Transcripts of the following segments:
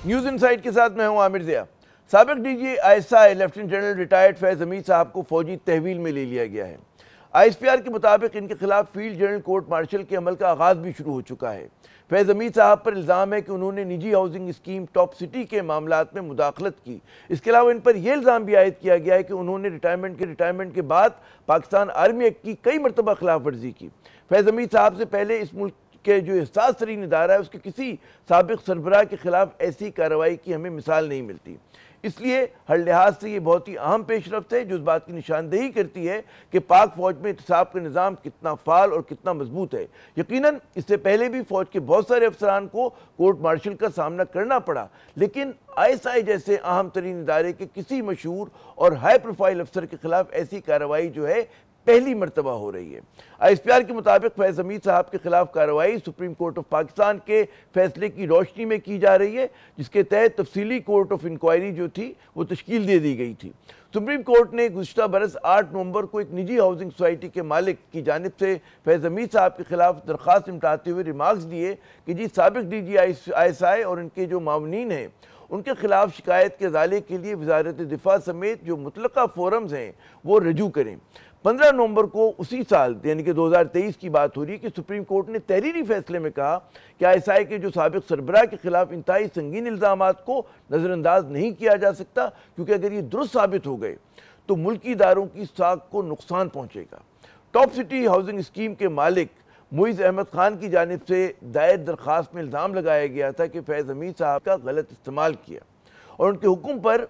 News insight کے ساتھ میں ہوں عامر ضیاء۔ سابق D G I S I lieutenant general retired Faiz Hameed صاحب کو فوجی تحویل میں لے لیا گیا ہے۔ آئی ایس پی آر کے مطابق ان کے خلاف field general court marshal K عمل کا آغاز بھی شروع ہو چکا ہے۔ فیض حمید صاحب پر الزام ہے کہ انہوں نے نجی ہاؤسنگ اسکیم ٹاپ سٹی کے معاملات میں مداخلت کی۔ اس کے علاوہ ان پر یہ الزام بھی عائد کیا گیا ہے کہ انہوں نے ریٹائرمنٹ کے بعد پاکستان آرمی ایکٹ کی کئی مرتبہ خلاف ورزی کی۔ فیض حمید صاحب سے پہلے اس ملک کہ جو حساس ترین ادارہ ہے اس کے کسی سابق سربراہ کے خلاف ایسی کارروائی کی ہمیں مثال نہیں ملتی۔ اس لیے ہر لحاظ سے یہ بہت ہی اہم پیش رفت ہے جو اس بات کی نشاندہی کرتی ہے کہ پاک فوج میں احتساب کا نظام کتنا فعال اور کتنا مضبوط ہے۔ یقیناً اس سے پہلے بھی فوج کے بہت سارے افسران کو کورٹ مارشل کا سامنا کرنا پڑا، لیکن آئی ایس آئی جیسے اہم ترین ادارے کے کسی مشہور اور ہائی پروفائل افسر کے خلاف ایسی کارروائی جو ہے پہلی مرتبہ ہو رہی ہے۔ آئی ایس پی آر کے مطابق فیض حمید صاحب کے خلاف کارروائی سپریم کورٹ آف پاکستان کے فیصلے کی روشنی میں کی جا رہی ہے، جس کے تحت تفصیلی کورٹ آف انکوائری جو تھی وہ تشکیل دے دی گئی تھی۔ سپریم کورٹ نے گزشتہ برس 8 نومبر کو ایک نجی ہاؤسنگ سوسائٹی کے مالک کی جانب سے فیض حمید صاحب کے خلاف درخواست نمٹاتے ہوئے ریمارکس دیے کہ جی سابق ڈی جی آئی ایس آئی اور ان کے جو معاونین ہیں ان کے خلاف شکایت کے ازالے کے لیے وزارت دفاع سمیت جو متعلقہ فورمز ہیں وہ رجوع کریں۔ 15 نومبر کو اسی سال یعنی کہ 2023 کی بات ہو رہی ہے کہ سپریم کورٹ نے تحریری فیصلے میں کہا کہ آئی ایس آئی کے جو سابق سربراہ کے خلاف انتہائی سنگین الزامات کو نظر انداز نہیں کیا جا سکتا، کیونکہ اگر یہ درست ثابت ہو گئے تو ملکی اداروں کی ساکھ کو نقصان پہنچے گا۔ ٹاپ سٹی ہاؤسنگ اسکیم کے مالک معیز احمد خان کی جانب سے دائر درخواست میں الزام لگایا گیا تھا کہ فیض حمید صاحب کا غلط استعمال کیا اور ان کے حکم پر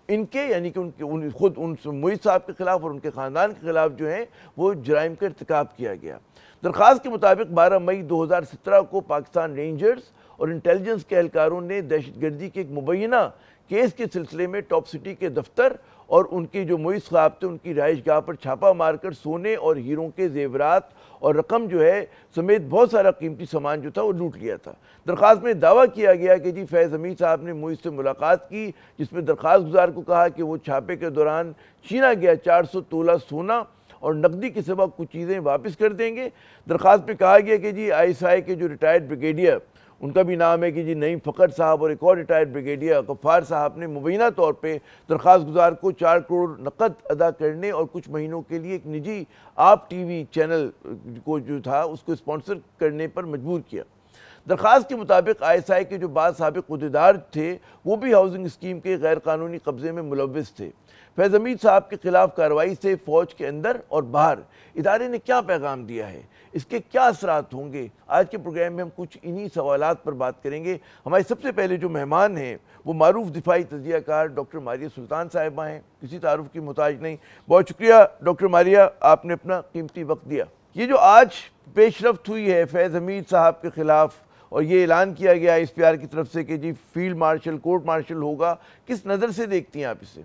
ان کے یعنی کہ خود معیز صاحب کے خلاف اور ان کے خاندان کے خلاف جو ہیں وہ جرائم کا ارتکاب کیا گیا۔ درخواست کے مطابق 12 مئی 2017 کو پاکستان رینجرز اور انٹیلیجنس کے اہلکاروں نے دہشت گردی کے ایک مبینہ کیس کے سلسلے میں ٹاپ سٹی کے دفتر اور ان کی جو معیز صاحب تھے ان کی رہائش گاہ پر چھاپا مار کر سونے اور ہیروں کے زیورات اور رقم جو ہے سمیت بہت سارا قیمتی سامان جو تھا وہ لوٹ لیا تھا۔ درخواست میں دعویٰ کیا گیا کہ جی فیض حمید صاحب نے معیز سے ملاقات کی، جس میں درخواست گزار کو کہا کہ وہ چھاپے کے دوران چھینا گیا 400 تولہ سونا اور نقدی کے سوا کچھ چیزیں واپس کر دیں گے۔ درخواست میں کہا گیا کہ جی آئی ایس آئی کے جو ریٹائرڈ بریگیڈیئر ان کا بھی نام ہے کہ جی نعیم فخر صاحب اور ایک اور ریٹائرڈ بریگیڈیئر غفار صاحب نے مبینہ طور پہ درخواست گزار کو 4 کروڑ نقد ادا کرنے اور کچھ مہینوں کے لیے ایک نجی آپ ٹی وی چینل کو جو تھا اس کو اسپانسر کرنے پر مجبور کیا۔ درخواست کے مطابق آئی ایس آئی کے جو بعض سابق عہدیدار تھے وہ بھی ہاؤسنگ اسکیم کے غیر قانونی قبضے میں ملوث تھے۔ فیض حمید صاحب کے خلاف کارروائی سے فوج کے اندر اور باہر ادارے نے کیا پیغام دیا ہے، اس کے کیا اثرات ہوں گے؟ آج کے پروگرام میں ہم کچھ انہی سوالات پر بات کریں گے۔ ہمارے سب سے پہلے جو مہمان ہیں وہ معروف دفاعی تجزیہ کار ڈاکٹر ماریہ سلطان صاحبہ ہیں، کسی تعارف کی محتاج نہیں۔ بہت شکریہ ڈاکٹر ماریہ، آپ نے اپنا قیمتی وقت دیا۔ یہ جو آج پیش رفت ہوئی ہے فیض حمید صاحب کے خلاف اور یہ اعلان کیا گیا آئی ایس پی آر کی طرف سے کہ جی فیلڈ مارشل کورٹ مارشل ہوگا، کس نظر سے دیکھتی ہیں آپ اسے؟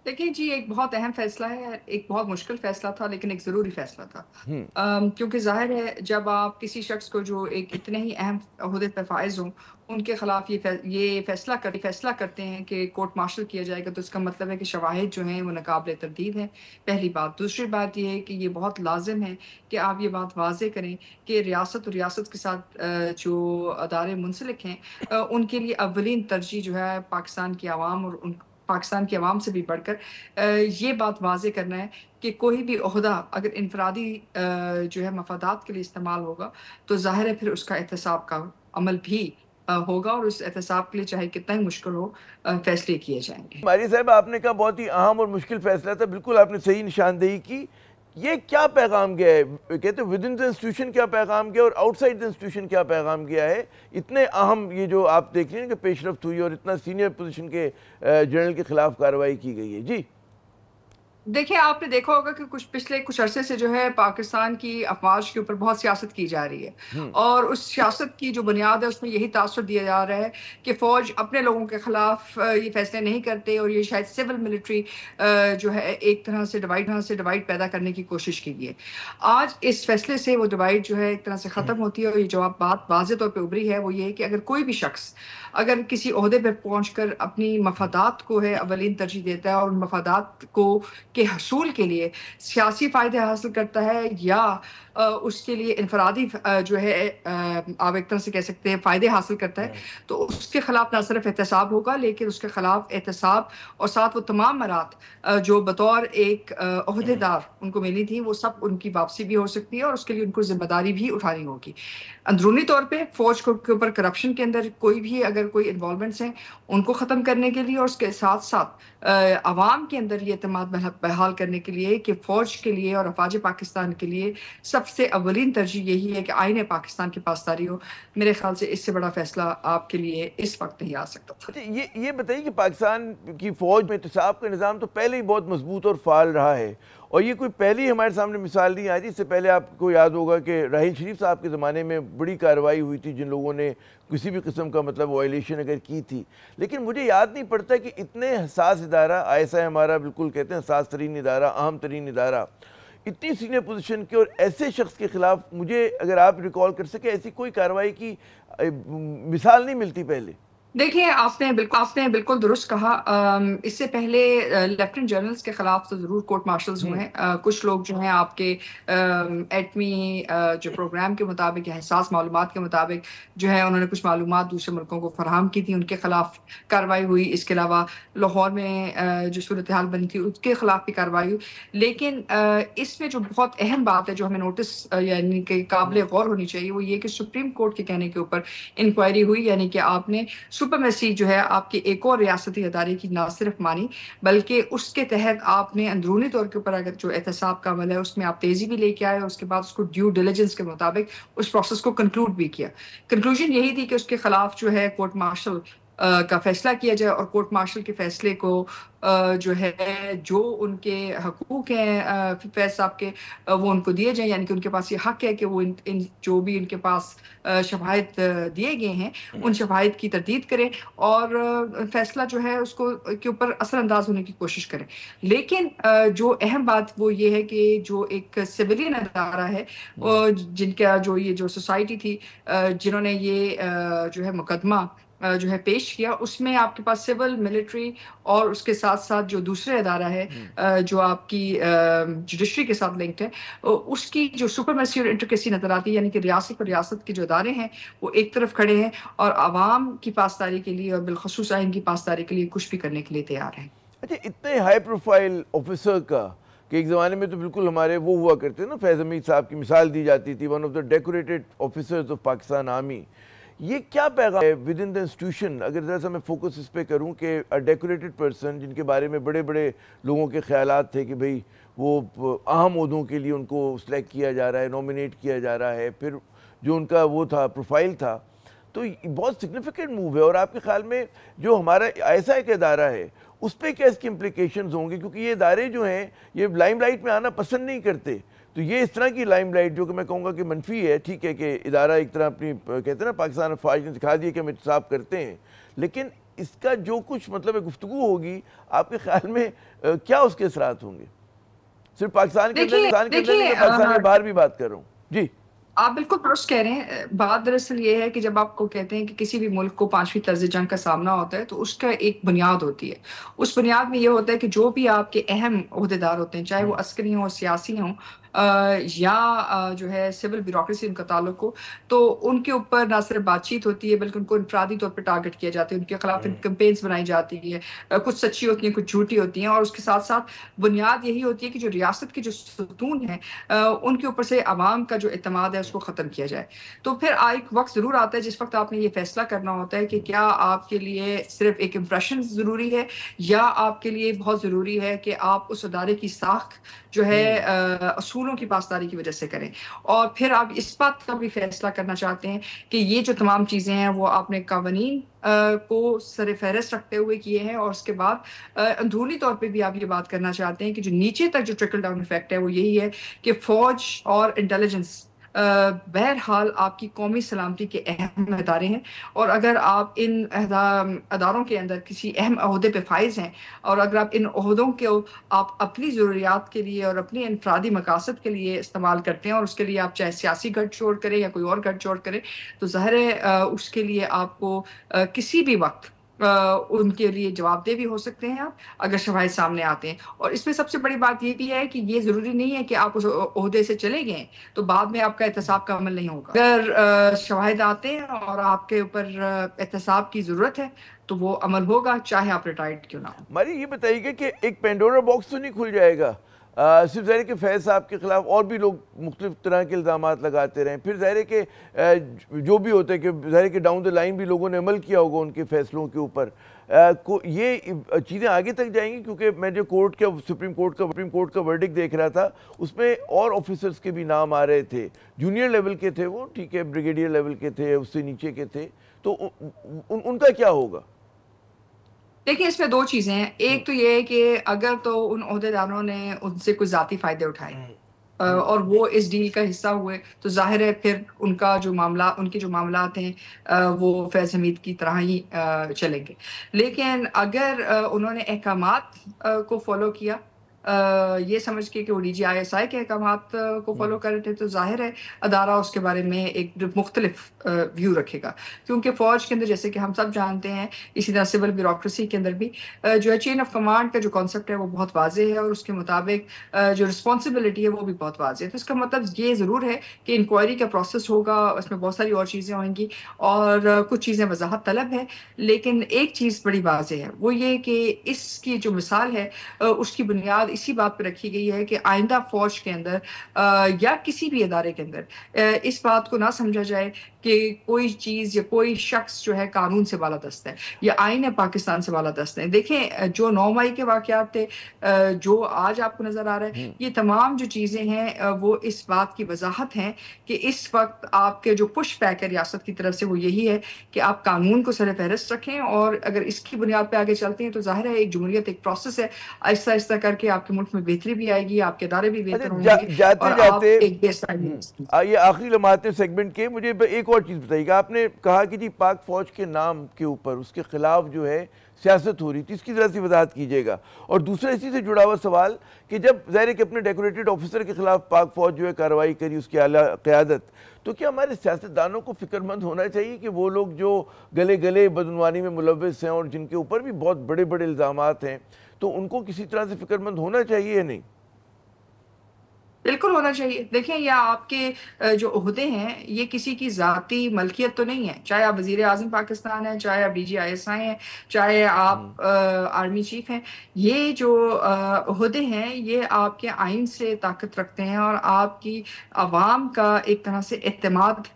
دیکھیں جی، ایک بہت اہم فیصلہ ہے، ایک بہت مشکل فیصلہ تھا لیکن ایک ضروری فیصلہ تھا، کیونکہ ظاہر ہے جب آپ کسی شخص کو جو ایک اتنے ہی اہم عہدے پر فائز ہوں ان کے خلاف یہ فیصلہ کرتے ہیں کہ کورٹ مارشل کیا جائے گا، تو اس کا مطلب ہے کہ شواہد جو ہیں وہ ناقابل تردید ہیں، پہلی بات۔ دوسری بات یہ ہے کہ یہ بہت لازم ہے کہ آپ یہ بات واضح کریں کہ ریاست اور ریاست کے ساتھ جو ادارے منسلک ہیں ان کے لیے اولین ترجیح جو ہے پاکستان کی عوام اور پاکستان کی عوام سے بھی بڑھ کر یہ بات واضح کرنا ہے کہ کوئی بھی عہدہ اگر انفرادی جو ہے مفادات کے لیے استعمال ہوگا تو ظاہر ہے پھر اس کا احتساب کا عمل بھی ہوگا، اور اس احتساب کے لیے چاہے کتنا ہی مشکل ہو فیصلے کیے جائیں گے۔ ماریہ صاحب، آپ نے کہا بہت ہی اہم اور مشکل فیصلہ تھا، بالکل آپ نے صحیح نشاندہی کی۔ یہ کیا پیغام گیا ہے، کہتے ہیں ود ان دا انسٹیٹیوشن کیا پیغام گیا اور آؤٹ سائڈ دا انسٹیٹیوشن کیا پیغام گیا ہے؟ اتنے اہم یہ جو آپ دیکھ رہے ہیں کہ پیش رفت ہوئی اور اتنا سینئر پوزیشن کے جنرل کے خلاف کارروائی کی گئی ہے۔ جی دیکھیں، آپ نے دیکھا ہوگا کہ پچھلے کچھ عرصے سے جو ہے پاکستان کی افواج کے اوپر بہت سیاست کی جا رہی ہے، اور اس سیاست کی جو بنیاد ہے اس میں یہی تاثر دیا جا رہا ہے کہ فوج اپنے لوگوں کے خلاف یہ فیصلے نہیں کرتے، اور یہ شاید سول ملٹری جو ہے ایک طرح سے ڈیوائیڈ پیدا کرنے کی کوشش کی گئی ہے۔ آج اس فیصلے سے وہ ڈیوائیڈ جو ہے ایک طرح سے ختم ہوتی ہے، اور یہ جو بات واضح طور پہ ابھری ہے وہ یہ ہے کہ اگر کوئی بھی شخص اگر کسی عہدے پہ پہنچ کر اپنی مفادات کو ہے اولین ترجیح دیتا ہے اور ان مفادات کو کے حصول کے لیے سیاسی فائدے حاصل کرتا ہے یا اس کے لیے انفرادی جو ہے آپ ایک طرح سے کہہ سکتے ہیں فائدے حاصل کرتا ہے، تو اس کے خلاف نہ صرف احتساب ہوگا، لیکن اس کے خلاف احتساب اور ساتھ وہ تمام مراد جو بطور ایک عہدے دار ان کو ملی تھی وہ سب ان کی واپسی بھی ہو سکتی ہے، اور اس کے لیے ان کو ذمہ داری بھی اٹھانی ہوگی۔ اندرونی طور پہ فوج کے اوپر کرپشن کے اندر کوئی بھی اگر کوئی انوالومنٹس ہیں ان کو ختم کرنے کے لیے، اور اس کے ساتھ ساتھ عوام کے اندر یہ اعتماد بحال کرنے کے لیے کہ فوج کے لیے اور افواج پاکستان کے لیے سب سے اولین ترجیح یہی ہے کہ آئین پاکستان کی پاسداری ہو۔ میرے خیال سے اس سے بڑا فیصلہ آپ کے لیے اس وقت نہیں آ سکتا تھا۔ اچھا، یہ بتائیے کہ پاکستان کی فوج میں احتساب کا نظام تو پہلے ہی بہت مضبوط اور فعال رہا ہے، اور یہ کوئی پہلی ہمارے سامنے مثال نہیں آئی تھی۔ اس سے پہلے آپ کو یاد ہوگا کہ راحیل شریف صاحب کے زمانے میں بڑی کارروائی ہوئی تھی جن لوگوں نے کسی بھی قسم کا وائلیشن اگر کی تھی، لیکن مجھے یاد نہیں پڑتا کہ اتنے حساس ادارہ ISI ہمارا بالکل کہتے ہیں حساس ترین ادارہ، اہم ترین ادارہ، اتنی سینئر پوزیشن کے اور ایسے شخص کے خلاف مجھے اگر آپ ریکال کر سکیں ایسی کوئی کارروائی کی مثال نہیں ملتی پہلے۔ دیکھیے آپ نے بالکل درست کہا۔ اس سے پہلے لیفٹنٹ جنرلز کے خلاف تو ضرور کورٹ مارشلز ہوئے ہیں۔ کچھ لوگ جو ہیں آپ کے ایٹمی جو پروگرام کے مطابق یا حساس معلومات کے مطابق جو ہے انہوں نے کچھ معلومات دوسرے ملکوں کو فراہم کی تھی، ان کے خلاف کارروائی ہوئی۔ اس کے علاوہ لاہور میں جو صورتحال بنی تھی اس کے خلاف بھی کارروائی ہوئی۔ لیکن اس میں جو بہت اہم بات ہے جو ہمیں نوٹس یعنی کہ قابل غور ہونی چاہیے وہ یہ کہ سپریم کورٹ کے کہنے کے اوپر انکوائری ہوئی، یعنی کہ آپ نے سپرمیسی جو ہے آپ کے ایک اور ریاستی ادارے کی نہ صرف مانی بلکہ اس کے تحت آپ نے اندرونی طور کے اوپر اگر جو احتساب کا عمل ہے اس میں آپ تیزی بھی لے کے آئے، اور اس کے بعد اس کو ڈیو ڈیلیجنس کے مطابق اس پروسیس کو کنکلوڈ بھی کیا۔ کنکلوژن یہی تھی کہ اس کے خلاف جو ہے کورٹ مارشل کا فیصلہ کیا جائے، اور کورٹ مارشل کے فیصلے کو جو ہے جو ان کے حقوق ہیں فیض صاحب کے وہ ان کو دیے جائیں، یعنی کہ ان کے پاس یہ حق ہے کہ وہ ان جو بھی ان کے پاس شواہد دیے گئے ہیں ان شواہد کی تردید کریں اور فیصلہ جو ہے اس کو کے اوپر اثر انداز ہونے کی کوشش کریں۔ لیکن جو اہم بات وہ یہ ہے کہ جو ایک سویلین ادارہ ہے جن کا جو سوسائٹی تھی جنہوں نے یہ جو ہے مقدمہ جو ہے پیش کیا، اس میں آپ کے پاس سول، ملٹری اور اس کے ساتھ ساتھ جو دوسرے ادارہ ہے جو آپ کی جوڈیشری کے ساتھ لنکڈ ہے، اس کی جو سپرمیسی اور انٹرکیسی نظر آتی ہے، یعنی کہ ریاست اور ریاست کے جو ادارے ہیں وہ ایک طرف کھڑے ہیں اور عوام کی پاسداری کے لیے اور بالخصوص آئین کی پاسداری کے لیے کچھ بھی کرنے کے لیے تیار ہیں۔ اچھا، اتنے ہائی پروفائل آفیسر کا کہ ایک زمانے میں تو بالکل ہمارے وہ ہوا کرتے نا، فیض حمید صاحب کی مثال دی جاتی تھی، one of the decorated officers of Pakistan army, یہ کیا پیغام ہے ود ان دا انسٹیٹیوشن؟ اگر ذرا سا میں فوکس اس پہ کروں کہ ڈیکوریٹڈ پرسن جن کے بارے میں بڑے بڑے لوگوں کے خیالات تھے کہ بھئی وہ اہم عہدوں کے لیے ان کو سلیکٹ کیا جا رہا ہے، نومینیٹ کیا جا رہا ہے، پھر جو ان کا وہ تھا پروفائل تھا، تو بہت سگنیفیکنٹ موو ہے۔ اور آپ کے خیال میں جو ہمارا ISI کا ادارہ ہے اس پہ کیا اس کی امپلیکیشنز ہوں گے؟ کیونکہ یہ ادارے جو ہیں یہ لائم لائٹ میں آنا پسند نہیں کرتے، تو یہ اس طرح کی لائم لائٹ جو کہ میں کہوں گا کہ منفی ہے، ٹھیک ہے کہ ادارہ ایک طرح اپنی کہتے ہیں نا پاکستان فوج نے دکھا دیا کہ ہم احتساب کرتے ہیں، لیکن اس کا جو کچھ گفتگو ہوگی آپ کے خیال میں کیا اس کے اثرات ہوں گے؟ صرف پاکستان کے اندر پاکستان کے باہر بھی بات کر رہا ہوں۔ جی آپ بالکل درست کہہ رہے ہیں۔ بات دراصل یہ ہے کہ جب آپ کو کہتے ہیں کہ کسی بھی ملک کو 5ویں طرز جنگ کا سامنا ہوتا ہے تو اس کا ایک بنیاد ہوتی ہے۔ اس بنیاد میں یہ ہوتا ہے کہ جو بھی آپ کے اہم عہدیدار ہوتے ہیں، چاہے وہ عسکری ہوں، سیاسی ہوں یا جو ہے سول بیوروکریسی ان کا تعلق ہو، تو ان کے اوپر نہ صرف بات چیت ہوتی ہے بلکہ ان کو انفرادی طور پہ ٹارگٹ کیا جاتا ہے، ان کے خلاف کیمپینز بنائی جاتی ہے، کچھ سچی ہوتی ہیں کچھ جھوٹی ہوتی ہیں، اور اس کے ساتھ ساتھ بنیاد یہی ہوتی ہے کہ جو ریاست کے جو ستون ہیں ان کے اوپر سے عوام کا جو اعتماد ہے اس کو ختم کیا جائے۔ تو پھر ایک وقت ضرور آتا ہے جس وقت آپ نے یہ فیصلہ کرنا ہوتا ہے کہ کیا آپ کے لیے صرف ایک امپریشن ضروری ہے یا آپ کے لیے بہت ضروری ہے کہ آپ اس ادارے کی ساخت جو ہے اصولوں کی پاسداری کی وجہ سے کریں، اور پھر آپ اس بات کا بھی فیصلہ کرنا چاہتے ہیں کہ یہ جو تمام چیزیں ہیں وہ آپ نے قوانین کو سر فہرست رکھتے ہوئے کیے ہیں، اور اس کے بعد اندرونی طور پہ بھی آپ یہ بات کرنا چاہتے ہیں کہ جو نیچے تک جو ٹرکل ڈاؤن افیکٹ ہے وہ یہی ہے کہ فوج اور انٹیلیجنس بہرحال آپ کی قومی سلامتی کے اہم ادارے ہیں، اور اگر آپ ان اداروں کے اندر کسی اہم عہدے پہ فائز ہیں اور اگر آپ ان عہدوں کو آپ اپنی ضروریات کے لیے اور اپنی انفرادی مقاصد کے لیے استعمال کرتے ہیں اور اس کے لیے آپ چاہے سیاسی گٹھ جوڑ کریں یا کوئی اور گٹھ جوڑ کریں، تو ظاہر ہے اس کے لیے آپ کو کسی بھی وقت ان کے لیے جواب دہ بھی ہو سکتے ہیں آپ اگر شواہد سامنے آتے ہیں. اور اس میں سب سے بڑی بات یہ بھی ہے کہ یہ ضروری نہیں ہے کہ آپ اس عہدے سے چلے گئے تو بعد میں آپ کا احتساب کا عمل نہیں ہوگا. اگر شواہد آتے ہیں اور آپ کے اوپر احتساب کی ضرورت ہے تو وہ عمل ہوگا چاہے آپ ریٹائرڈ کیوں نہ ہو. ہماری یہ بتائیے گا کہ ایک پینڈورا باکس تو نہیں کھل جائے گا؟ صرف ظاہر ہے کہ فیض صاحب کے خلاف اور بھی لوگ مختلف طرح کے الزامات لگاتے رہیں، پھر ظاہر ہے کہ جو بھی ہوتا ہے کہ ظاہر ہے کہ ڈاؤن دا لائن بھی لوگوں نے عمل کیا ہوگا ان کے فیصلوں کے اوپر. یہ چیزیں آگے تک جائیں گی؟ کیونکہ میں جو سپریم کورٹ کا ورڈکٹ دیکھ رہا تھا اس میں اور آفیسرز کے بھی نام آ رہے تھے، جونیئر لیول کے تھے وہ، ٹھیک ہے، بریگیڈیئر لیول کے تھے، اس سے نیچے کے تھے، تو ان کا کیا ہوگا؟ دیکھیں اس میں دو چیزیں ہیں. ایک تو یہ ہے کہ اگر تو ان عہدیداروں نے ان سے کوئی ذاتی فائدے اٹھائے اور وہ اس ڈیل کا حصہ ہوئے تو ظاہر ہے پھر ان کے جو معاملات ہیں وہ فیض حمید کی طرح ہی چلیں گے. لیکن اگر انہوں نے احکامات کو فالو کیا یہ سمجھ کے کہ وہ ڈی جی آئی ایس آئی کے احکامات کو فالو کر رہے تھے تو ظاہر ہے ادارہ اس کے بارے میں ایک مختلف ویو رکھے گا. کیونکہ فوج کے اندر جیسے کہ ہم سب جانتے ہیں، اسی طرح سول بیوروکریسی کے اندر بھی جو ہے چین آف کمانڈ کا جو کانسیپٹ ہے وہ بہت واضح ہے اور اس کے مطابق جو رسپانسبلٹی ہے وہ بھی بہت واضح ہے. تو اس کا مطلب یہ ضرور ہے کہ انکوائری کا پروسیس ہوگا، اس میں بہت ساری اور چیزیں ہوئیں گی اور کچھ چیزیں وضاحت طلب ہے. لیکن ایک چیز بڑی واضح ہے وہ یہ کہ اس کی جو مثال ہے اس کی بنیاد اسی بات پہ رکھی گئی ہے کہ آئندہ فوج کے اندر یا کسی بھی ادارے کے اندر اس بات کو نہ سمجھا جائے کہ کوئی چیز یا کوئی شخص جو ہے قانون سے بالادست ہے یا آئین پاکستان سے بالادست ہے. دیکھیں جو 9 مئی کے واقعات تھے، جو آج آپ کو نظر آ رہا ہے، یہ تمام جو چیزیں ہیں وہ اس بات کی وضاحت ہیں کہ اس وقت آپ کے جو پش بیک ہے ریاست کی طرف سے وہ یہی ہے کہ آپ قانون کو سر فہرست رکھیں اور اگر اس کی بنیاد پہ آگے چلتے ہیں تو ظاہر ہے ایک جمہوریت ایک پروسیس ہے، آہستہ آہستہ کر کے آپ کے ملک میں بہتری بھی آئے گی، آپ کے ادارے بھی بہتر ہوں گے جاتے اور آپ جاتے ایک بیس لائن. یہ آخری لمحات سیگمنٹ کے، مجھے ایک اور چیز بتائیے گا. آپ نے کہا کہ جی پاک فوج کے نام کے اوپر اس کے خلاف جو ہے سیاست ہو رہی تھی، اس کی ذرا سی وضاحت کیجیے گا. اور دوسرا اسی سے جڑا ہوا سوال کہ جب ظاہر ہے کہ اپنے ڈیکوریٹڈ آفیسر کے خلاف پاک فوج جو ہے کارروائی کری، اس کی اعلیٰ قیادت، تو کیا ہمارے سیاستدانوں کو فکر مند ہونا چاہیے کہ وہ لوگ جو گلے بدعنوانی میں ملوث ہیں اور جن کے اوپر بھی بہت بڑے بڑے الزامات ہیں، تو ان کو کسی طرح سے فکر مند ہونا چاہیے یا نہیں؟ بالکل ہونا چاہیے. دیکھیں یہ آپ کے جو عہدے ہیں یہ کسی کی ذاتی ملکیت تو نہیں ہے، چاہے آپ وزیر اعظم پاکستان ہیں، چاہے آپ ڈی جی آئی ایس آئی ہیں، چاہے آپ آرمی چیف ہیں. یہ جو عہدے ہیں یہ آپ کے آئین سے طاقت رکھتے ہیں اور آپ کی عوام کا ایک طرح سے اعتماد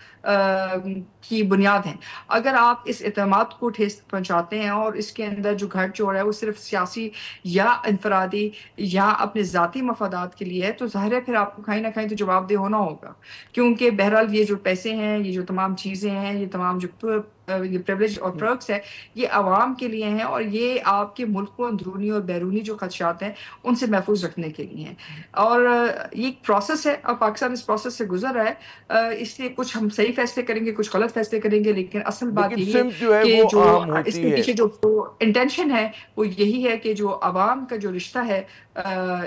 کی بنیاد ہیں. اگر آپ اس اعتماد کو ٹھیس پہنچاتے ہیں اور اس کے اندر جو گھڑ چوڑ ہے وہ صرف سیاسی یا انفرادی یا اپنے ذاتی مفادات کے لیے ہے تو ظاہر ہے پھر آپ کو کہیں نہ کہیں تو جواب دہ ہونا ہوگا. کیونکہ بہرحال یہ جو پیسے ہیں، یہ جو تمام چیزیں ہیں، یہ تمام جو یہ پریویلیج اور پرکس ہے یہ عوام کے لیے ہیں اور یہ آپ کے ملک کو اندرونی اور بیرونی جو خدشات ہیں ان سے محفوظ رکھنے کے لیے ہیں. اور یہ ایک پروسیس ہے اور پاکستان اس پروسیس سے گزر رہا ہے، اس لیے کچھ ہم صحیح فیصلے کریں گے، کچھ غلط فیصلے کریں گے، لیکن اصل بات لیکن یہی ہے سمت جو ہے کہ وہ جو اہم اس کے ہوتی ہے. پیچھے جو انٹینشن ہے وہ یہی ہے کہ جو عوام کا جو رشتہ ہے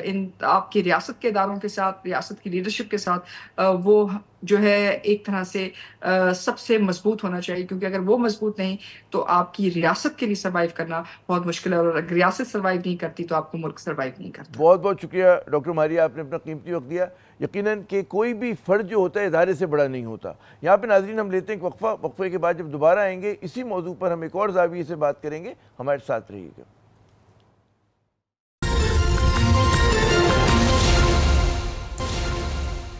ان آپ کی ریاست کے اداروں کے ساتھ، ریاست کی لیڈرشپ کے ساتھ، وہ جو ہے ایک طرح سے سب سے مضبوط ہونا چاہیے. کیونکہ اگر وہ مضبوط نہیں تو آپ کی ریاست کے لیے سروائیو کرنا بہت مشکل ہے اور اگر ریاست سروائیو نہیں کرتی تو آپ کو ملک سروائیو نہیں کرتا. بہت بہت شکریہ ڈاکٹر ماریہ، آپ نے اپنا قیمتی وقت دیا. یقیناً کہ کوئی بھی فرد جو ہوتا ہے ادارے سے بڑا نہیں ہوتا. یہاں پہ ناظرین ہم لیتے ہیں ایک وقفے کے بعد جب دوبارہ آئیں گے اسی موضوع پر ہم ایک اور زاویے سے بات کریں گے. ہمارے ساتھ رہیے گا.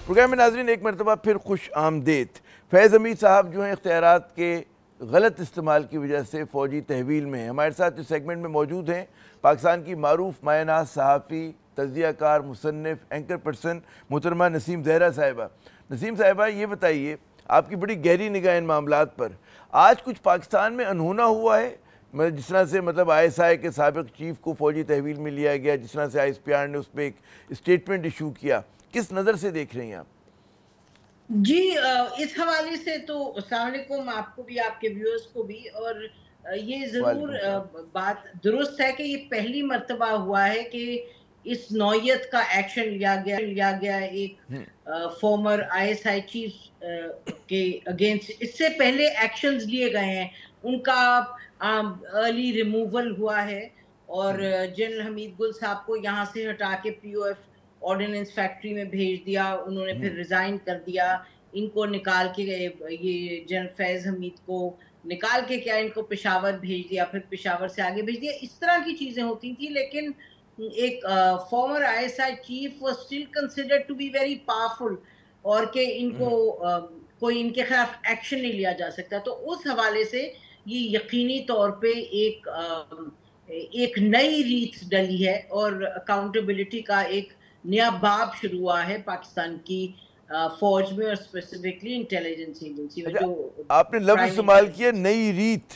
پروگرام میں ناظرین ایک مرتبہ پھر خوش آمدید. فیض حمید صاحب جو ہیں اختیارات کے غلط استعمال کی وجہ سے فوجی تحویل میں ہیں. ہمارے ساتھ اس سیگمنٹ میں موجود ہیں پاکستان کی معروف مایہ ناز صحافی، تجزیہ کار، مصنف، اینکر پرسن محترمہ نسیم زہرا صاحبہ. نسیم صاحبہ یہ بتائیے، آپ کی بڑی گہری نگاہ ان معاملات پر، آج کچھ پاکستان میں انہونا ہوا ہے؟ جس طرح سے مطلب آئی ایس آئی کے سابق چیف کو فوجی تحویل میں لیا گیا، جس طرح سے آئی ایس پی آر نے اس پہ ایک اسٹیٹمنٹ ایشو کیا، کس نظر سے دیکھ رہی ہیں آپ؟ جی اس حوالے سے تو السلام علیکم آپ کو بھی، آپ کے ویورز کو بھی. اور یہ ضرور بات درست ہے کہ یہ پہلی مرتبہ ہوا ہے کہ اس نوعیت کا ایکشن لیا گیا ایک فارمر ISI چیف کے اگینسٹ. اس سے پہلے ایکشنز لیے گئے ہیں, ان کا ارلی ریموول ہوا ہے, اور جنرل حمید گل صاحب کو یہاں سے ہٹا کے POF آرڈیننس فیکٹری میں بھیج دیا, انہوں نے پھر ریزائن کر دیا, ان کو نکال کے یہ جنرل فیض حمید کو نکال کے کیا ان کو پشاور بھیج دیا, پھر پشاور سے آگے بھیج دیا. اس طرح کی چیزیں ہوتی تھیں, لیکن ایک former ISI chief was still considered to be very powerful, اور کہ ان کو کوئی ان کے خلاف ایکشن نہیں لیا جا سکتا. تو اس حوالے سے یہ یقینی طور پہ ایک نئی ریت ڈلی ہے, اور اکاؤنٹیبلٹی کا ایک نیا باب شروع ہوا ہے پاکستان کی فوج میں, اور اسپیسیفکلی انٹیلیجنس ایجنسی میں. جو آپ نے لفظ استعمال کیا نئی ریت,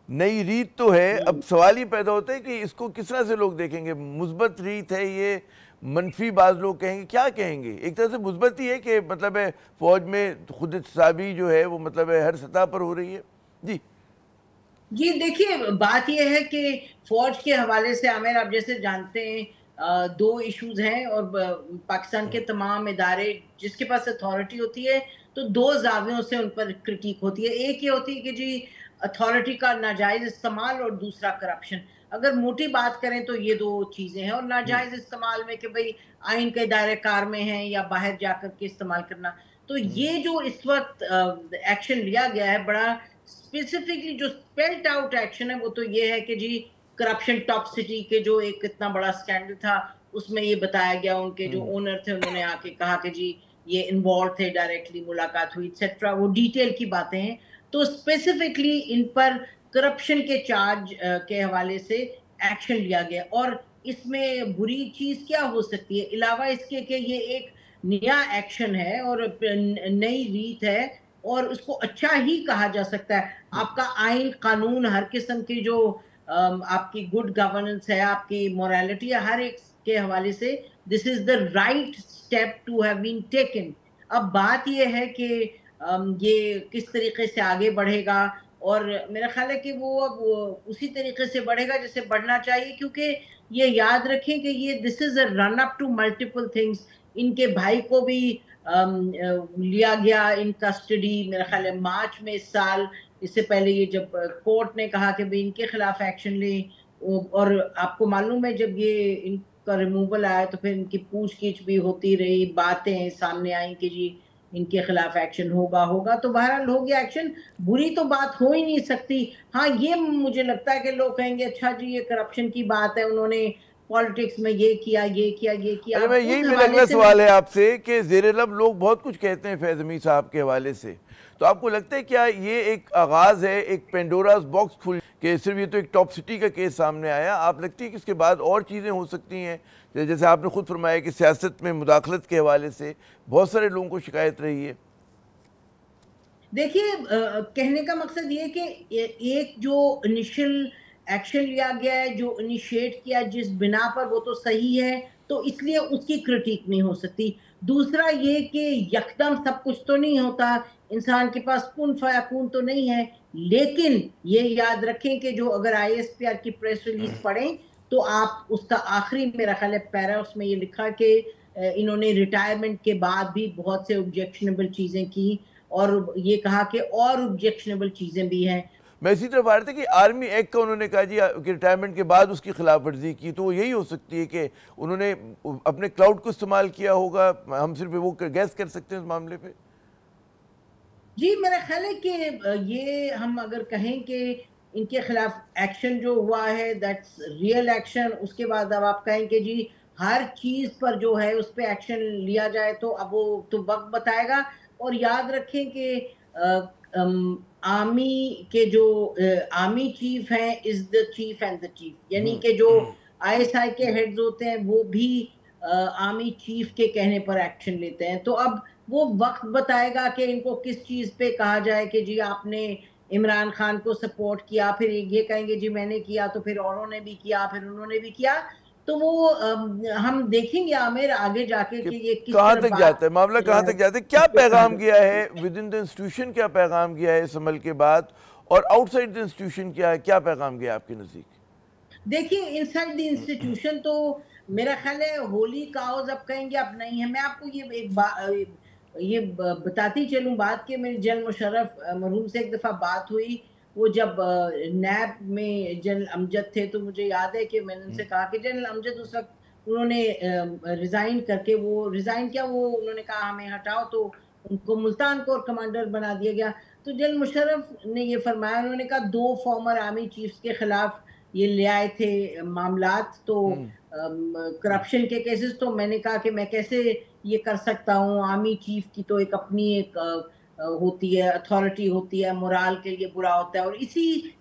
نئی ریت تو ہے, اب سوال ہی پیدا ہوتا ہے کہ اس کو کس طرح سے لوگ دیکھیں گے. مثبت ریت ہے یہ, منفی بعض لوگ کہیں گے, کیا کہیں گے؟ ایک طرح سے مثبت ہی ہے کہ مطلب ہے فوج میں خود احتسابی جو ہے وہ مطلب ہے ہر سطح پر ہو رہی ہے. جی دیکھیے, بات یہ ہے کہ فوج کے حوالے سے عامر, آپ جیسے جانتے ہیں 2 ایشوز ہیں, اور پاکستان کے تمام ادارے جس کے پاس اتھارٹی ہوتی ہے تو 2 زاویوں سے ان پر کرٹیک ہوتی ہے. ایک یہ ہوتی ہے کہ جی اتھارٹی کا ناجائز استعمال, اور دوسرا کرپشن. اگر موٹی بات کریں تو یہ 2 چیزیں ہیں, اور ناجائز استعمال میں کہ بھئی آئین کے دائرے کار میں ہیں یا باہر جا کر کے استعمال کرنا. تو یہ جو اس وقت ایکشن لیا گیا ہے, بڑا اسپیسیفکلی جو اسپیلٹ آؤٹ ایکشن ہے, وہ تو یہ ہے کہ جی کرپشن ٹاپ سٹی کے جو ایک اتنا بڑا سکینڈل تھا, اس میں یہ بتایا گیا, ان کے جو اونر تھے انہوں نے آ کے کہا کہ جی یہ انوالو تھے, ڈائریکٹلی ملاقات ہوئی ایٹسیٹرا, وہ ڈیٹیل کی باتیں ہیں. تو اسپیسیفکلی ان پر کرپشن کے چارج کے حوالے سے ایکشن لیا گیا. اور اس میں بری چیز کیا ہو سکتی ہے علاوہ اس کے کہ یہ ایک نیا ایکشن ہے اور نئی ریت ہے, اور اس کو اچھا ہی کہا جا سکتا ہے. آپ کا آئین, قانون, ہر قسم کی جو آپ کی گڈ گورننس ہے, آپ کی موریلٹی ہے, ہر ایک کے حوالے سے this is the right step to have been taken. اب بات یہ ہے کہ یہ کس طریقے سے آگے بڑھے گا, اور میرا خیال ہے کہ وہ اب اسی طریقے سے بڑھے گا جیسے بڑھنا چاہیے, کیونکہ یہ یاد رکھیں کہ یہ دس is a run up to multiple things. ان کے بھائی کو بھی لیا گیا ان کسٹڈی میرا خیال ہے مارچ میں اس سال. اس سے پہلے یہ جب کورٹ نے کہا کہ ان کے خلاف ایکشن لیں, اور آپ کو معلوم ہے جب یہ ان کا ریموول آیا تو پھر ان کی پوچھ گچھ بھی ہوتی رہی, باتیں سامنے آئیں کہ جی ان کے خلاف ایکشن ہوگا. تو بہرحال ہو گیا ایکشن, بری تو بات ہو ہی نہیں سکتی. ہاں یہ مجھے لگتا ہے کہ لوگ کہیں گے اچھا جی یہ کرپشن کی بات ہے, انہوں نے پالیٹکس میں یہ کیا. یہی میرا اگلا سوال ہے آپ سے کہ زیر لب لوگ بہت کچھ کہتے ہیں فیض حمید صاحب کے حوالے سے, تو آپ کو لگتا ہے کیا یہ ایک آغاز ہے, ایک پینڈوراز باکس کھل کہ صرف یہ تو ایک ٹاپ سٹی کا کیس سامنے آیا, آپ لگتی ہے کہ اس کے بعد اور چیزیں ہو سکتی ہیں؟ جیسے آپ نے خود فرمایا کہ سیاست میں مداخلت کے حوالے سے بہت سارے لوگوں کو شکایت رہی ہے. دیکھیے کہنے کا مقصد یہ کہ ایک جو انیشل ایکشن لیا گیا ہے, جو انیشیٹ کیا جس بنا پر, وہ تو صحیح ہے, تو اس لیے اس کی کرٹیک نہیں ہو سکتی. دوسرا یہ کہ یکدم سب کچھ تو نہیں ہوتا, انسان کے پاس کن فیکون تو نہیں ہے. لیکن یہ یاد رکھیں کہ جو اگر ISPR کی پریس ریلیز پڑھیں تو آپ اس کا آخری میرا خیال ہے پیرا, اس میں یہ لکھا کہ انہوں نے ریٹائرمنٹ کے بعد بھی بہت سے آبجیکشنیبل چیزیں کی, اور یہ کہا کہ اور آبجیکشنیبل چیزیں بھی ہیں. میں اسی طرف آ رہا تھا کہ آرمی ایکٹ کا انہوں نے کہا جی کہ ریٹائرمنٹ کے بعد اس کی خلاف ورزی کی, تو وہ یہی ہو سکتی ہے کہ انہوں نے اپنے کلاؤڈ کو استعمال کیا ہوگا, ہم صرف وہ گیس کر سکتے ہیں اس معاملے پہ. جی میرا خیال ہے کہ یہ ہم اگر کہیں کہ ان کے خلاف ایکشن جو ہوا ہے دیٹس ریئل ایکشن, اس کے بعد اب آپ کہیں کہ جی ہر چیز پر جو ہے اس پہ ایکشن لیا جائے, تو اب وہ تو وقت بتائے گا. اور یاد رکھیں کہ آرمی کے جو آرمی چیف ہیں از دا چیف اینڈ دا چیف, یعنی کہ جو ISI کے ہیڈز ہوتے ہیں وہ بھی آرمی چیف کے کہنے پر ایکشن لیتے ہیں. تو اب وہ وقت بتائے گا کہ ان کو کس چیز پہ کہا جائے کہ جی آپ نے عمران خان کو سپورٹ کیا, پھر یہ کہیں گے جی میں نے کیا, تو پھر اوروں نے بھی کیا, پھر انہوں نے بھی کیا. تو وہ ہم دیکھیں گے عامر آگے جا کے کہ یہ کس کہاں تک جاتا ہے معاملہ, کہاں تک جاتا ہے, کیا پیغام گیا ہے ود ان دا انسٹیٹیوشن, کیا پیغام گیا ہے اس عمل کے بعد, اور آؤٹ سائڈ دا انسٹیٹیوشن کیا ہے, کیا پیغام گیا آپ کے نزدیک؟ دیکھیے انسائڈ دی انسٹیٹیوشن تو میرا خیال ہے ہولی کاؤز اب کہیں گے اب نہیں ہے. میں آپ کو یہ بتاتی چلوں بات کہ میری جنرل مشرف مرحوم سے ایک دفعہ بات ہوئی. وہ جب نیب میں جنرل امجد تھے تو مجھے یاد ہے کہ میں نے ان سے کہا کہ جنرل امجد اس وقت انہوں نے ریزائن کر کے وہ انہوں نے کہا ہمیں ہٹاؤ, تو ان کو ملتان کور کمانڈر بنا دیا گیا. تو جنرل مشرف نے یہ فرمایا, انہوں نے کہا 2 فارمر آرمی چیفز کے خلاف یہ لے آئے تھے معاملات, تو کرپشن کے کیسز. تو میں نے کہا کہ میں کیسے یہ کر سکتا ہوں, آرمی چیف کی تو ایک اپنی ایک ہوتی ہے, اتھارٹی ہوتی ہے, مورال کے لیے برا ہوتا ہے. اور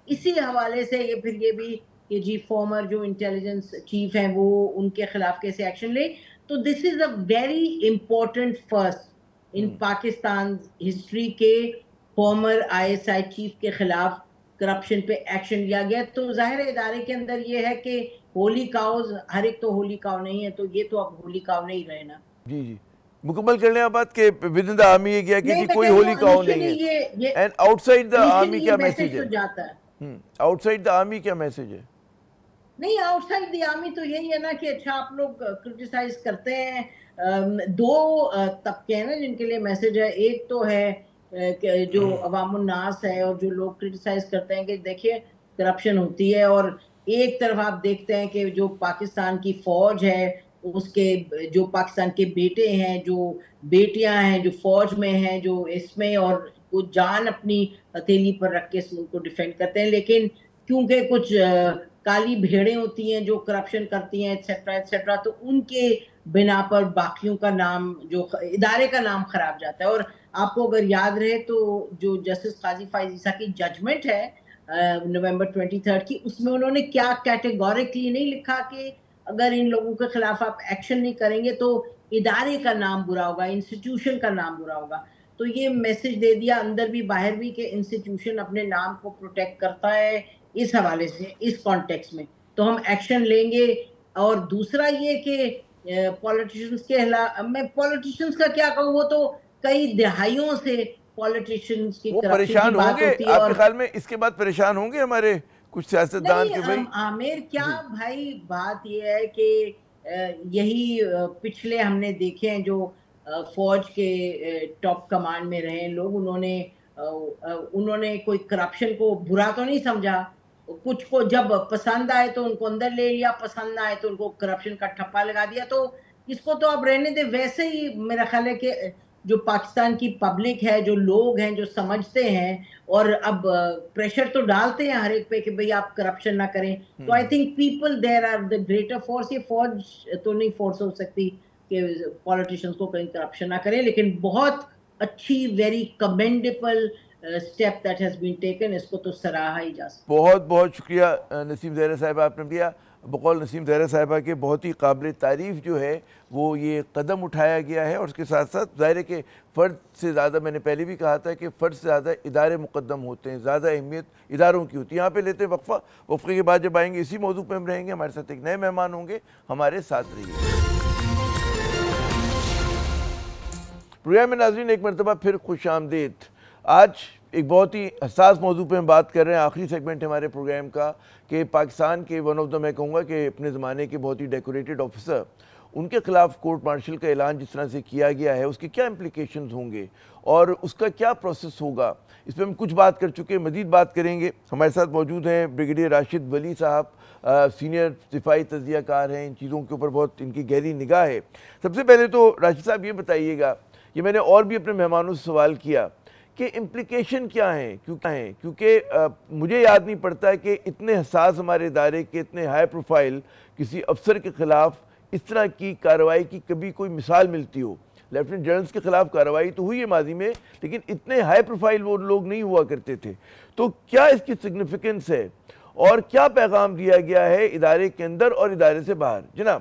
اسی حوالے سے یہ پھر یہ بھی کہ جی فارمر جو انٹیلیجنس چیف ہیں وہ ان کے خلاف کیسے ایکشن لے. تو this is a very important first in Pakistan history کے فارمر ISI چیف کے خلاف کرپشن پہ ایکشن لیا گیا. تو ظاہر ادارے کے اندر یہ ہے کہ ہولی کاؤز, ہر ایک تو ہولی کاؤ نہیں ہے, تو یہ تو اب ہولی کاؤ نہیں رہے نا. جی جی مکمل کر لیں آپ بات کہ ود ان دا آرمی یہ کیا کہ جی کوئی ہولی کاؤ نہیں ہے. And out side the army کیا میسج ہے؟ جاتا ہے آؤٹ سائڈ دا آرمی کیا میسج ہے؟ نہیں, آؤٹ سائڈ دی آرمی تو یہی ہے نا کہ اچھا آپ لوگ کرٹیسائز کرتے ہیں. 2 طبقے ہیں نا جن کے لیے میسج ہے. ایک تو ہے کہ جو عوام الناس ہے اور جو لوگ کرٹیسائز کرتے ہیں کہ دیکھیے کرپشن ہوتی ہے, اور ایک طرف آپ دیکھتے ہیں کہ جو پاکستان کی فوج ہے اس کے جو پاکستان کے بیٹے ہیں, جو بیٹیاں ہیں, جو فوج میں ہیں, جو اس میں اور وہ جان اپنی ہتھیلی پر رکھ کے اس ملک کو ڈیفینڈ کرتے ہیں. لیکن کیونکہ کچھ کالی بھیڑیں ہوتی ہیں جو کرپشن کرتی ہیں ایٹسیٹرا ایٹسیٹرا, تو ان کے بنا پر باقیوں کا نام, جو ادارے کا نام خراب جاتا ہے. اور آپ کو اگر یاد رہے تو جو جسٹس قاضی فائز عیسیٰ کی ججمنٹ ہے نومبر 23 کی, اس میں انہوں نے کیا کیٹیگوریکلی نہیں لکھا کہ اگر ان لوگوں کے خلاف آپ ایکشن نہیں کریں گے تو ادارے کا نام برا ہوگا, انسٹیٹیوشن کا نام برا ہوگا. تو یہ میسج دے دیا اندر بھی باہر بھی کہ انسٹیٹیوشن اپنے نام کو پروٹیکٹ کرتا ہے اس حوالے سے, اس کانٹیکس میں تو ہم ایکشن لیں گے. اور دوسرا یہ کہ پولیٹیشنز کے میں پولیٹیشنز کا کیا کہوں, وہ تو کئی دہائیوں سے پولیٹیشنز کی کرپشن کی بات ہوتی ہے. آپ کے خیال میں اس کے بعد پریشان ہوں گے ہمارے کچھ سیاستدان کے بھائی؟ عامر کیا بھائی, بات یہ ہے کہ یہی پچھلے ہم نے دیکھے ہیں جو فوج کے ٹاپ کمانڈ میں رہے لوگ, انہوں نے کوئی کرپشن کو برا تو نہیں سمجھا. کچھ کو جب پسند آئے تو ان کو اندر لے لیا, پسند نہ آئے تو ان کو کرپشن کا ٹھپا لگا دیا. تو اس کو تو اب رہنے دے. ویسے ہی میرا خیال ہے کہ جو پاکستان کی پبلک ہے, جو لوگ ہیں جو سمجھتے ہیں اور اب پریشر تو ڈالتے ہیں ہر ایک پہ کہ بھئی آپ کرپشن نہ کریں. تو I think people there are the greater force. یہ فوج تو نہیں فورس ہو سکتی کہ پولیٹیشنز کو کہیں کرپشن نہ کریں, لیکن بہت اچھی very commendable step that has been taken, اس کو تو سراہا ہی جا سکتا. بہت بہت شکریہ نسیم زہرا صاحبہ آپ نے دیا. بقول نسیم زہرا صاحبہ کے بہت ہی قابل تعریف جو ہے وہ یہ قدم اٹھایا گیا ہے, اور اس کے ساتھ ساتھ ظاہر ہے کہ فرد سے زیادہ, میں نے پہلے بھی کہا تھا کہ فرد سے زیادہ ادارے مقدم ہوتے ہیں, زیادہ اہمیت اداروں کی ہوتی ہے. یہاں پہ لیتے ہیں وقفہ. وقفے کے بعد جب آئیں گے اسی موضوع پہ ہم رہیں گے. ہمارے ساتھ ایک نئے مہمان ہوں گے, ہمارے ساتھ رہیے. پروگرام میں ناظرین ایک مرتبہ پھر خوش آمدید. آج ایک بہت ہی حساس موضوع پہ ہم بات کر رہے ہیں, آخری سیگمنٹ ہمارے پروگرام کا, کہ پاکستان کے ون آف دا, میں کہوں گا کہ اپنے زمانے کے بہت ہی ڈیکوریٹڈ آفیسر, ان کے خلاف کورٹ مارشل کا اعلان جس طرح سے کیا گیا ہے اس کے کیا امپلیکیشنز ہوں گے اور اس کا کیا پروسیس ہوگا. اس پہ ہم کچھ بات کر چکے ہیں, مزید بات کریں گے. ہمارے ساتھ موجود ہیں بریگیڈیئر راشد ولی صاحب, سینئر دفاعی تجزیہ کار ہیں, ان چیزوں کے اوپر بہت ان کی گہری نگاہ ہے. سب سے پہلے تو راشد صاحب یہ بتائیے گا, یہ میں نے اور بھی اپنے مہمانوں سے سوال کیا کہ امپلیکیشن کیا ہیں, کیونکہ مجھے یاد نہیں پڑتا کہ اتنے حساس ہمارے ادارے کے, اتنے ہائی پروفائل کسی افسر کے خلاف اس طرح کی کارروائی کی کبھی کوئی مثال ملتی ہو. لیفٹنٹ جنرلز کے خلاف کارروائی تو ہوئی ہے ماضی میں, لیکن اتنے ہائی پروفائل وہ لوگ نہیں ہوا کرتے تھے. تو کیا اس کی سگنیفیکنس ہے اور کیا پیغام دیا گیا ہے ادارے کے اندر اور ادارے سے باہر؟ جناب.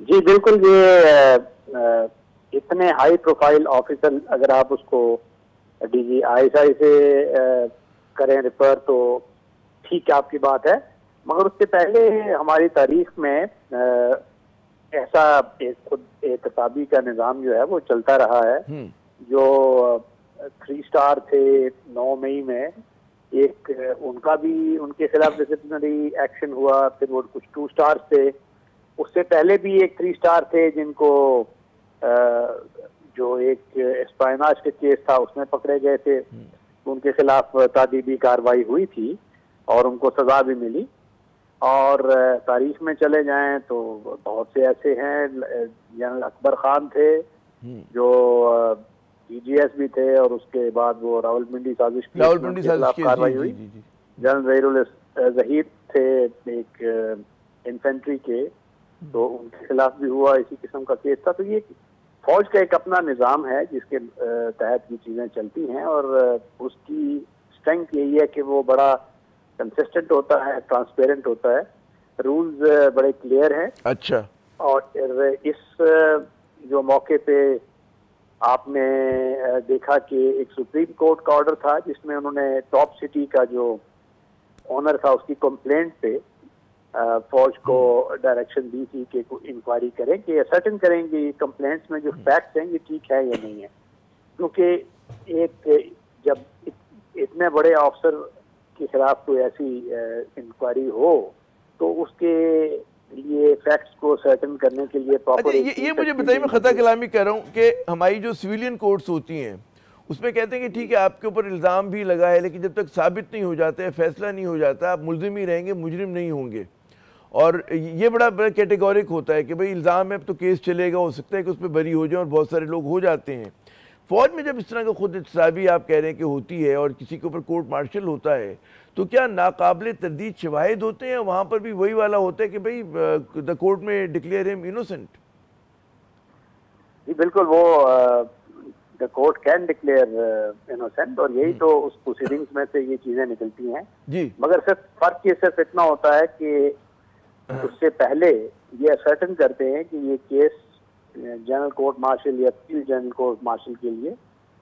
جی بالکل, یہ اتنے ہائی پروفائل آفیسر اگر آپ اس کو ڈی جی ISI سے کریں ریفر تو ٹھیک ہے, آپ کی بات ہے. مگر اس سے پہلے ہماری تاریخ میں ایسا ایک خود احتسابی کا نظام جو ہے وہ چلتا رہا ہے, جو 3 اسٹار تھے 9 مئی میں ایک ان کا بھی ان کے خلاف ڈسپلنری ایکشن ہوا، پھر وہ کچھ 2 اسٹارز تھے، اس سے پہلے بھی ایک 3 اسٹار تھے جن کو جو ایک اسپائناج کے کیس تھا اس میں پکڑے گئے تھے، ان کے خلاف تادیبی کاروائی ہوئی تھی اور ان کو سزا بھی ملی. اور تاریخ میں چلے جائیں تو بہت سے ایسے ہیں، جنرل اکبر خان تھے جو DGS بھی تھے، اور اس کے بعد وہ راولپنڈی سازش کے خلاف کاروائی ہوئی. جنرل ظہیر ظہیر تھے ایک انفینٹری کے، تو ان کے خلاف بھی ہوا، اسی قسم کا کیس تھا. تو یہ فوج کا ایک اپنا نظام ہے جس کے تحت یہ چیزیں چلتی ہیں، اور اس کی اسٹرینتھ یہی ہے کہ وہ بڑا کنسسٹنٹ ہوتا ہے، ٹرانسپیرنٹ ہوتا ہے، رولز بڑے کلیئر ہیں. اچھا. اور اس جو موقع پہ آپ نے دیکھا کہ ایک سپریم کورٹ کا آرڈر تھا جس میں انہوں نے ٹاپ سٹی کا جو اونر تھا اس کی کمپلینٹ پہ فوج کو ڈائریکشن دی تھی کہ انکوائری کریں، کہ اسرٹن کریں گے کمپلینٹس میں جو فیکٹس ہیں یہ ٹھیک ہے یا نہیں ہے. کیونکہ ایک جب اتنے بڑے آفسر کے خلاف کوئی ایسی انکوائری ہو تو اس کے لیے فیکٹس کو سرٹن کرنے کے لیے پراپر. یہ مجھے بتائیے، میں خطا کلامی کر رہا ہوں کہ ہماری جو سویلین کورٹس ہوتی ہیں اس میں کہتے ہیں کہ ٹھیک ہے آپ کے اوپر الزام بھی لگا ہے، لیکن جب تک ثابت نہیں ہو جاتا ہے، فیصلہ نہیں ہو جاتا، آپ ملزم ہی رہیں گے، مجرم نہیں ہوں گے. اور یہ بڑا کیٹیگورک ہوتا ہے کہ بھئی الزام ہے تو کیس چلے گا، ہو سکتا ہے کہ اس پہ بری ہو جائیں، اور بہت سارے لوگ ہو جاتے ہیں. فوج میں جب اس طرح کا خود احتسابی آپ کہہ رہے ہیں کہ ہوتی ہے اور کسی کے اوپر کورٹ مارشل ہوتا ہے، تو کیا ناقابل تردید شواہد ہوتے ہیں؟ وہاں پر بھی وہی والا ہوتا ہے کہ بھئی دا کورٹ میں ڈکلیئر ہم انوسنٹ؟ جی بالکل، وہ the court can declare innocent, اور یہی تو اس پروسیڈنگز میں سے یہ چیزیں نکلتی ہیں. جی. مگر فرق یہ صرف اتنا ہوتا ہے کہ اس سے پہلے یہ اسرٹن کرتے ہیں کہ یہ کیس جنرل کورٹ مارشل یا جنرل کورٹ مارشل کے لیے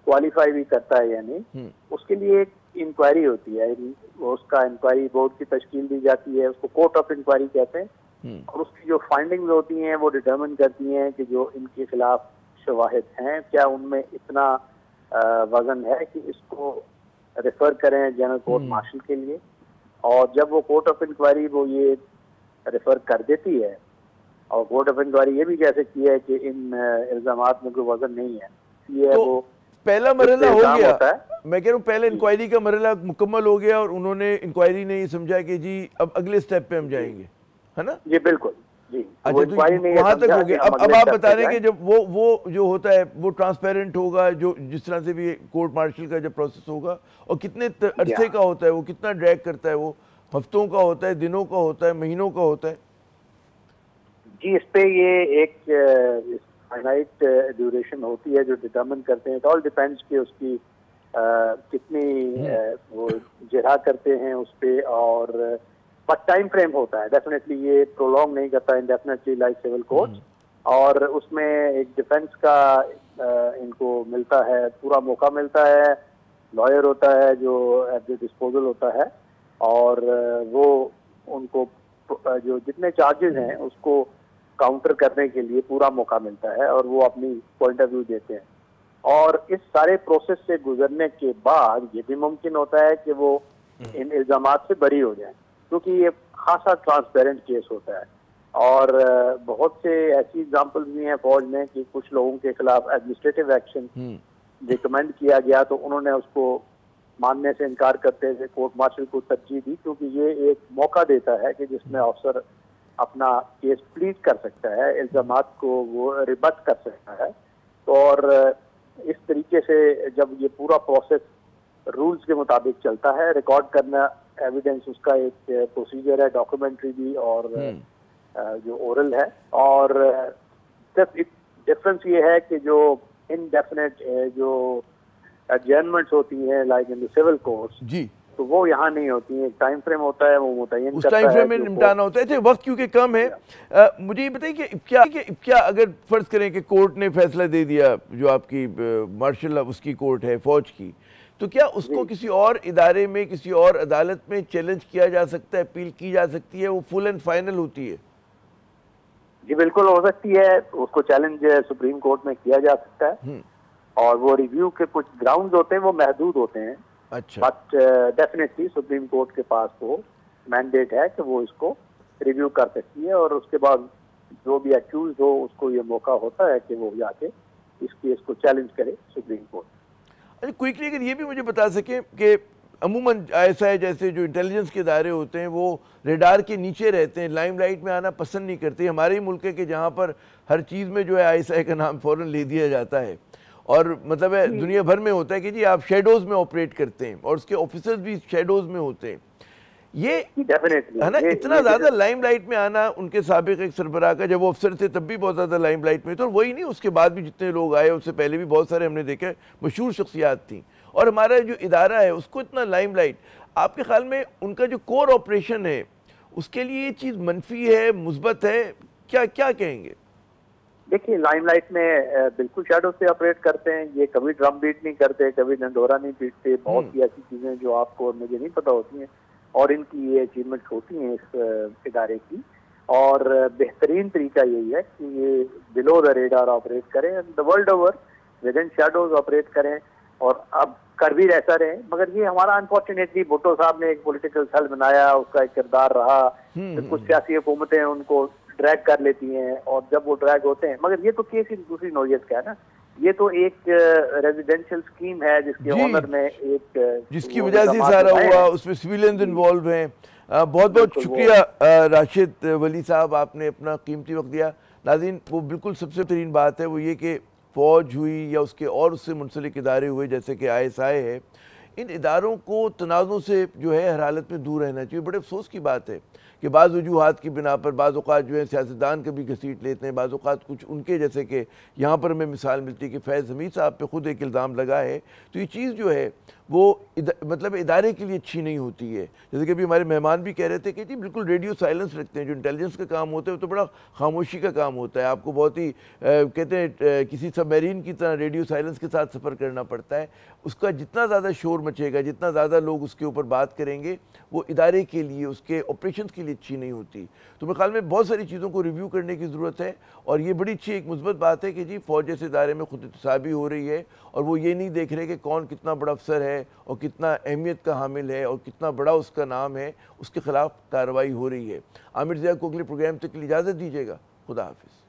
کوالیفائی بھی کرتا ہے یا نہیں. اس کے لیے ایک انکوائری ہوتی ہے، اس کا انکوائری بورڈ کی تشکیل دی جاتی ہے، اس کو کورٹ آف انکوائری کہتے ہیں. اور اس کی جو فائنڈنگز ہوتی ہیں وہ ڈٹرمن کرتی ہیں کہ جو ان کے خلاف شواہد ہیں کیا ان میں اتنا وزن ہے کہ اس کو ریفر کریں جنرل کورٹ مارشل کے لیے. اور جب وہ کورٹ آف انکوائری وہ یہ ریفر کر دیتی ہے، اور کورٹ آف انکوائری یہ بھی کہہ سکتی ہے کہ ان الزامات میں کوئی وزن نہیں ہے، یہ وہ پہلا مرحلہ ہو گیا. میں کہہ رہا ہوں پہلے انکوائری کا مرحلہ مکمل ہو گیا، اور انہوں نے انکوائری نے یہ سمجھا کہ جی اب اگلے سٹیپ پہ ہم جائیں گے، ہے نا؟ جی بالکل. جی اچھا، تو وہاں تک ہو گیا. اب آپ بتا رہے ہیں کہ جب وہ جو ہوتا ہے وہ ٹرانسپیرنٹ ہوگا، جو جس طرح سے بھی کورٹ مارشل کا جب پروسیس ہوگا، اور کتنے عرصے کا ہوتا ہے، وہ کتنا ڈریگ کرتا ہے، وہ ہفتوں کا ہوتا ہے، دنوں کا ہوتا ہے، مہینوں کا ہوتا ہے؟ جی اس پہ یہ ایک فائنائٹ ڈیوریشن ہوتی ہے جو ڈٹرمن کرتے ہیں. اٹ آل ڈیپینڈس کہ اس کی کتنی وہ جرح کرتے ہیں اس پہ، اور بٹ ٹائم فریم ہوتا ہے. ڈیفینیٹلی یہ پرولونگ نہیں کرتا انڈیفینیٹلی لائک سول کورٹ. اور اس میں ایک ڈیفینس کا ان کو ملتا ہے، پورا موقع ملتا ہے، لائر ہوتا ہے جو ایٹ دی ڈسپوزل ہوتا ہے، اور وہ ان کو جو جتنے چارجز ہیں اس کو کاؤنٹر کرنے کے لیے پورا موقع ملتا ہے، اور وہ اپنی پوائنٹ آف ویو دیتے ہیں. اور اس سارے پروسیس سے گزرنے کے بعد یہ بھی ممکن ہوتا ہے کہ وہ ان الزامات سے بری ہو جائیں، کیونکہ یہ خاصا ٹرانسپیرنٹ کیس ہوتا ہے. اور بہت سے ایسی ایگزامپل بھی ہیں فوج میں کہ کچھ لوگوں کے خلاف ایڈمنسٹریٹو ایکشن ریکمینڈ کیا گیا تو انہوں نے اس کو ماننے سے انکار کرتے ہوئے کورٹ مارشل کو ترجیح دی، کیونکہ یہ ایک موقع دیتا ہے کہ جس میں افسر اپنا کیس پلیڈ کر سکتا ہے، الزامات کو وہ ریبٹ کر سکتا ہے. اور اس طریقے سے جب یہ پورا پروسیس رولز کے مطابق چلتا ہے، ریکارڈ کرنا ایویڈنس اس کا ایک پروسیجر ہے، ڈاکومنٹری بھی اور جو اورل ہے. اور صرف ڈفرینس یہ ہے کہ جو انڈیفینٹ جو ایڈجرنمنٹس ہوتی ہیں لائک ان سول کورٹس، جی تو وہ یہاں نہیں ہوتی ہیں. ایک ٹائم فریم ہوتا ہے، وہ متعین اس کرتا ہے، ٹائم فریم میں نمٹانا ہوتا ہے. وقت کیونکہ کم ہے، مجھے یہ بتائیے کہ کیا اگر فرض کریں کہ کورٹ نے فیصلہ دے دیا، جو آپ کی مارشل اس کی کورٹ ہے فوج کی، تو کیا اس کو کسی اور ادارے میں، کسی اور عدالت میں چیلنج کیا جا سکتا ہے، اپیل کی جا سکتی ہے؟ وہ فل اینڈ فائنل ہوتی ہے؟ جی بالکل ہو سکتی ہے. اس کو چیلنج سپریم کورٹ میں کیا جا سکتا ہے، اور وہ ریویو کے کچھ گراؤنڈز ہوتے ہیں وہ محدود ہوتے ہیں. اچھا بٹ ڈیفینیٹلی سپریم کورٹ کے پاس وہ مینڈیٹ ہے کہ وہ اس کو ریویو کر سکتی ہے، اور اس کے بعد جو بھی اکیوز ہو اس کو یہ موقع ہوتا ہے کہ وہ جا کے اس کیس کو چیلنج کرے سپریم کورٹ۔ اچھا کوئکلی اگر یہ بھی مجھے بتا سکیں کہ عموماً ایسا ہے جیسے جو انٹیلیجنس کے ادارے ہوتے ہیں وہ ریڈار کے نیچے رہتے ہیں، لائم لائٹ میں آنا پسند نہیں کرتے۔ ہمارے ہی ملک ہے کہ جہاں پر ہر چیز میں جو ہے آئی ایس آئی کا نام فوراً لے دیا جاتا ہے، اور مطلب ہے دنیا بھر میں ہوتا ہے کہ جی آپ شیڈوز میں آپریٹ کرتے ہیں اور اس کے آفیسرز بھی شیڈوز میں ہوتے ہیں۔ یہ ہے نا اتنا زیادہ لائم لائٹ میں آنا ان کے سابق ایک سربراہ کا، جب وہ افسر تھے تب بھی بہت زیادہ لائم لائٹ میں تھے، اور وہی نہیں اس کے بعد بھی جتنے لوگ آئے اس سے پہلے بھی بہت سارے ہم نے دیکھے مشہور شخصیات تھیں، اور ہمارا جو ادارہ ہے اس کو اتنا لائم لائٹ، آپ کے خیال میں ان کا جو کور آپریشن ہے اس کے لیے یہ چیز منفی ہے مثبت ہے، کیا کہیں گے؟ دیکھیے لائم لائٹ میں بالکل شیڈو سے آپریٹ کرتے ہیں، یہ کبھی ڈرم بیٹ نہیں کرتے، کبھی ڈنڈورا نہیں پیٹتے، بہت سی ایسی چیزیں جو آپ کو اور مجھے نہیں پتہ ہوتی ہیں، اور ان کی یہ اچیومنٹس ہوتی ہیں اس ادارے کی، اور بہترین طریقہ یہی ہے کہ یہ بلو دا ریڈار آپریٹ کریں، the world over with in shadows operate کریں، اور اب کر بھی ایسا رہے۔ مگر یہ ہمارا انفارچونیٹلی بھٹو صاحب نے ایک پولیٹیکل سیل بنایا، اس کا ایک کردار رہا، کچھ سیاسی حکومتیں ان کو ڈریگ کر لیتی ہیں، اور جب وہ ڈریگ ہوتے ہیں، مگر یہ تو کیس ہی دوسری نوعیت کا ہے نا، یہ تو ایک ریزیڈینشل اسکیم ہے جس کے آنر میں ایک جس کی وجہ سے سارا ہوا، اس میں سویلینز انوالو ہیں۔ بہت بہت شکریہ راشد ولی صاحب، آپ نے اپنا قیمتی وقت دیا۔ ناظرین وہ بالکل سب سے بہترین بات ہے وہ یہ کہ فوج ہوئی یا اس کے اور اس سے منسلک ادارے ہوئے جیسے کہ آئی ایس آئی ہے، ان اداروں کو تنازع سے جو ہے ہر حالت میں دور رہنا چاہیے۔ بڑے افسوس کی بات ہے کہ بعض وجوہات کی بنا پر بعض اوقات جو ہے سیاستدان کبھی گھسیٹ لیتے ہیں، بعض اوقات کچھ ان کے جیسے کہ یہاں پر ہمیں مثال ملتی ہے کہ فیض حمید صاحب پہ خود ایک الزام لگا ہے، تو یہ چیز جو ہے وہ مطلب ادارے کے لیے اچھی نہیں ہوتی ہے۔ جیسے کہ ابھی ہمارے مہمان بھی کہہ رہے تھے کہ جی بالکل ریڈیو سائلنس رکھتے ہیں، جو انٹیلیجنس کا کام ہوتا ہے وہ تو بڑا خاموشی کا کام ہوتا ہے، آپ کو بہت ہی کہتے ہیں کسی سب میرین کی طرح ریڈیو سائلنس کے ساتھ سفر کرنا پڑتا ہے۔ اس کا جتنا زیادہ شور مچے گا، جتنا زیادہ لوگ اس کے اوپر بات کریں گے، وہ ادارے کے لیے اس کے آپریشنز کے لیے اچھی نہیں ہوتی۔ تو میرے خیال میں بہت ساری چیزوں کو ریویو کرنے کی ضرورت ہے، اور یہ بڑی اچھی ایک مثبت بات ہے کہ جی فوج جیسے ادارے میں خود احتسابی ہو رہی ہے، اور وہ یہ نہیں دیکھ رہے کہ کون کتنا بڑا افسر ہے اور کتنا اہمیت کا حامل ہے اور کتنا بڑا اس کا نام ہے، اس کے خلاف کارروائی ہو رہی ہے۔ عامر ضیاء کو اگلے پروگرام تک کے لیے اجازت دیجیے گا۔ خدا حافظ۔